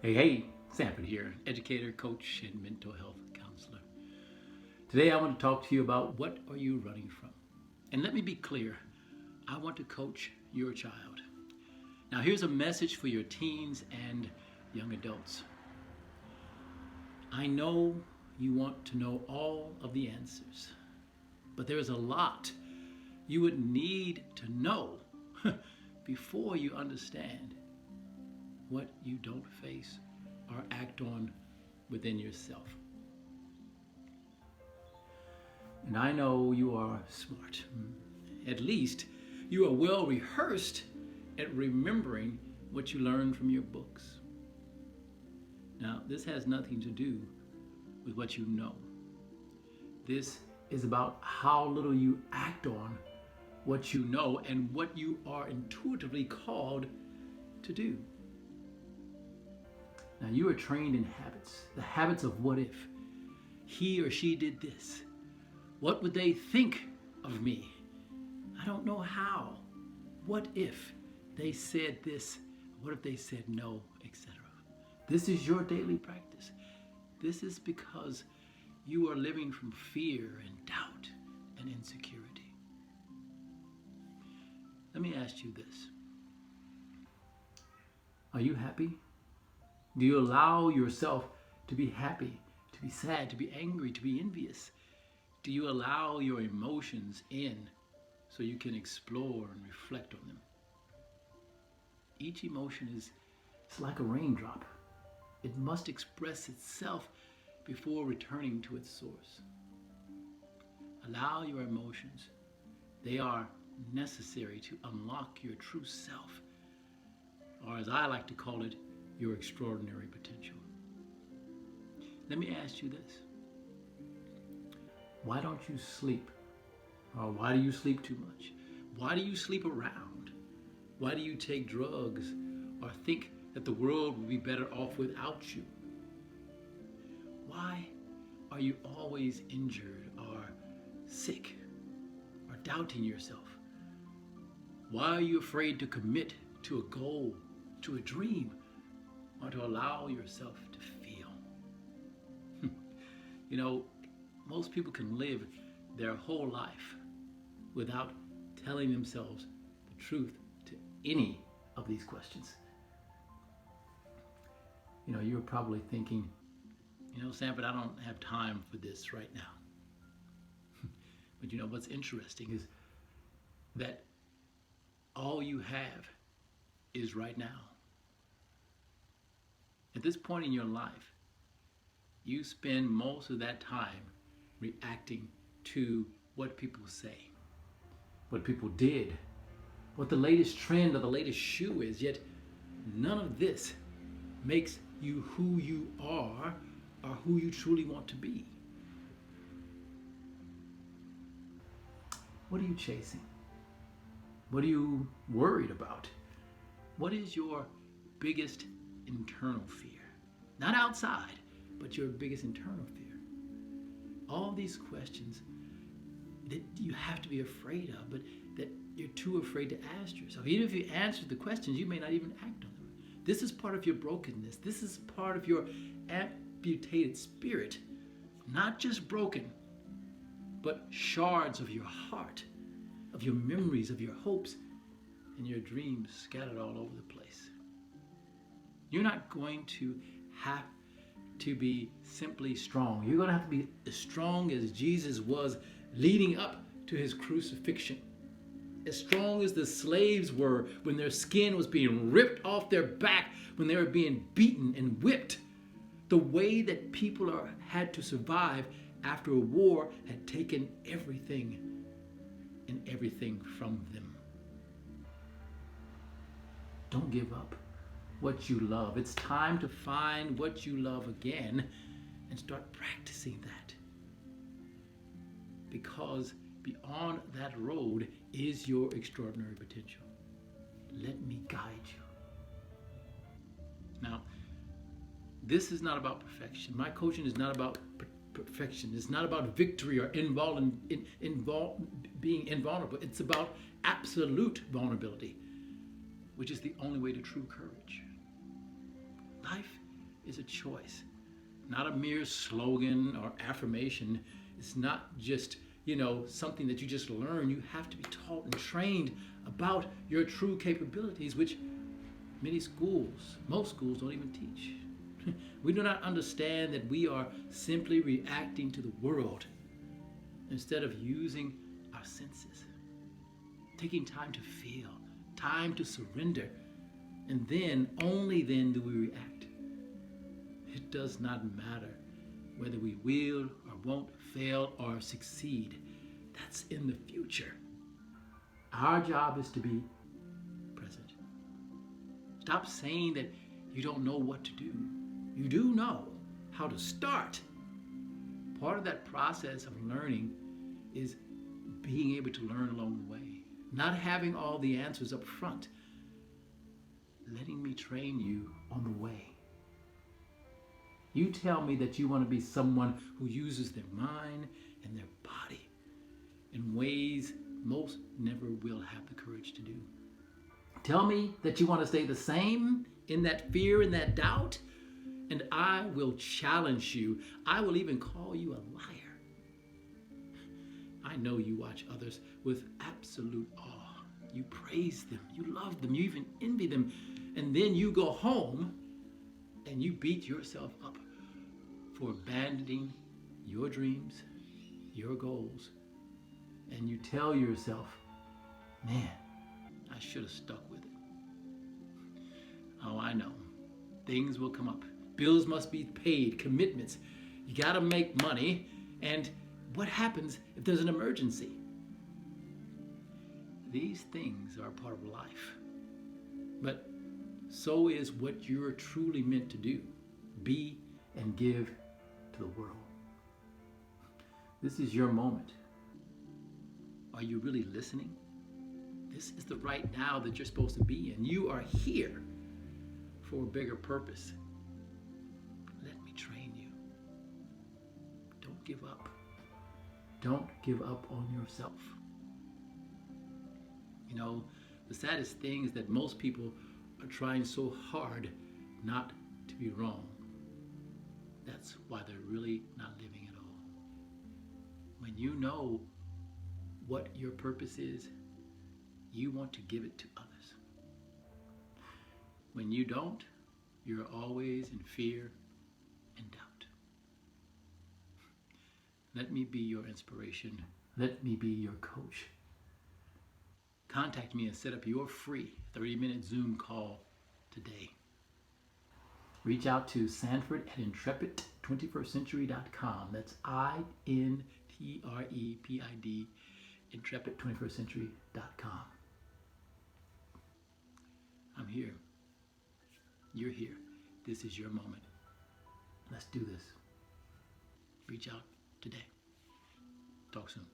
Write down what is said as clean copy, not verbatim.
Hey, Sanford here, educator, coach, and mental health counselor. Today I want to talk to you about what are you running from? And let me be clear, I want to coach your child. Now here's a message for your teens and young adults. I know you want to know all of the answers, but there's a lot you would need to know before you understand what you don't face or act on within yourself. And I know you are smart. At least you are well rehearsed at remembering what you learned from your books. Now, this has nothing to do with what you know. This is about how little you act on what you know and what you are intuitively called to do. Now, you are trained in habits, the habits of what if he or she did this. What would they think of me? I don't know how. What if they said this? What if they said no, etc.? This is your daily practice. This is because you are living from fear and doubt and insecurity. Let me ask you this. Are you happy? Do you allow yourself to be happy, to be sad, to be angry, to be envious? Do you allow your emotions in so you can explore and reflect on them? Each emotion is like a raindrop. It must express itself before returning to its source. Allow your emotions. They are necessary to unlock your true self, or as I like to call it, your extraordinary potential. Let me ask you this. Why don't you sleep? Or why do you sleep too much? Why do you sleep around? Why do you take drugs or think that the world would be better off without you? Why are you always injured or sick or doubting yourself? Why are you afraid to commit to a goal, to a dream, or to allow yourself to feel? You know, most people can live their whole life without telling themselves the truth to any of these questions. You know, you're probably thinking, Sanford, I don't have time for this right now. But you know what's interesting is that all you have is right now. At this point in your life, you spend most of that time reacting to what people say, what people did, what the latest trend or the latest shoe is, yet none of this makes you who you are or who you truly want to be. What are you chasing? What are you worried about? What is your biggest internal fear? Not outside, but your biggest internal fear. All these questions that you have to be afraid of, but that you're too afraid to ask yourself. Even if you answer the questions, you may not even act on them. This is part of your brokenness. This is part of your amputated spirit. Not just broken, but shards of your heart, of your memories, of your hopes, and your dreams scattered all over the place. You're not going to have to be simply strong. You're going to have to be as strong as Jesus was leading up to his crucifixion. As strong as the slaves were when their skin was being ripped off their back, when they were being beaten and whipped. The way that people had to survive after a war had taken everything and everything from them. Don't give up what you love. It's time to find what you love again and start practicing that. Because beyond that road is your extraordinary potential. Let me guide you. Now, this is not about perfection. My coaching is not about perfection. It's not about victory or being invulnerable. It's about absolute vulnerability, which is the only way to true courage. Life is a choice, not a mere slogan or affirmation. It's not just, something that you just learn. You have to be taught and trained about your true capabilities, which most schools don't even teach. We do not understand that we are simply reacting to the world instead of using our senses, taking time to feel, time to surrender, and then, only then, do we react. It does not matter whether we will or won't fail or succeed. That's in the future. Our job is to be present. Stop saying that you don't know what to do. You do know how to start. Part of that process of learning is being able to learn along the way, not having all the answers up front, letting me train you on the way. You tell me that you want to be someone who uses their mind and their body in ways most never will have the courage to do. Tell me that you want to stay the same in that fear and that doubt, and I will challenge you. I will even call you a liar. I know you watch others with absolute awe. You praise them, you love them, you even envy them, and then you go home and you beat yourself up for abandoning your dreams, your goals, and you tell yourself, man, I should have stuck with it. Oh, I know. Things will come up. Bills must be paid, commitments. You got to make money. And what happens if there's an emergency? These things are a part of life. But so is what you're truly meant to do. Be and give to the world. This is your moment. Are you really listening? This is the right now that you're supposed to be in. You are here for a bigger purpose. Let me train you. Don't give up. Don't give up on yourself. The saddest thing is that most people are trying so hard not to be wrong. That's why they're really not living at all. When you know what your purpose is, you want to give it to others. When you don't, you're always in fear and doubt. Let me be your inspiration. Let me be your coach. Contact me and set up your free 30-minute Zoom call today. Reach out to Sanford at intrepid21stcentury.com. That's INTREPID, intrepid21stcentury.com. I'm here. You're here. This is your moment. Let's do this. Reach out today. Talk soon.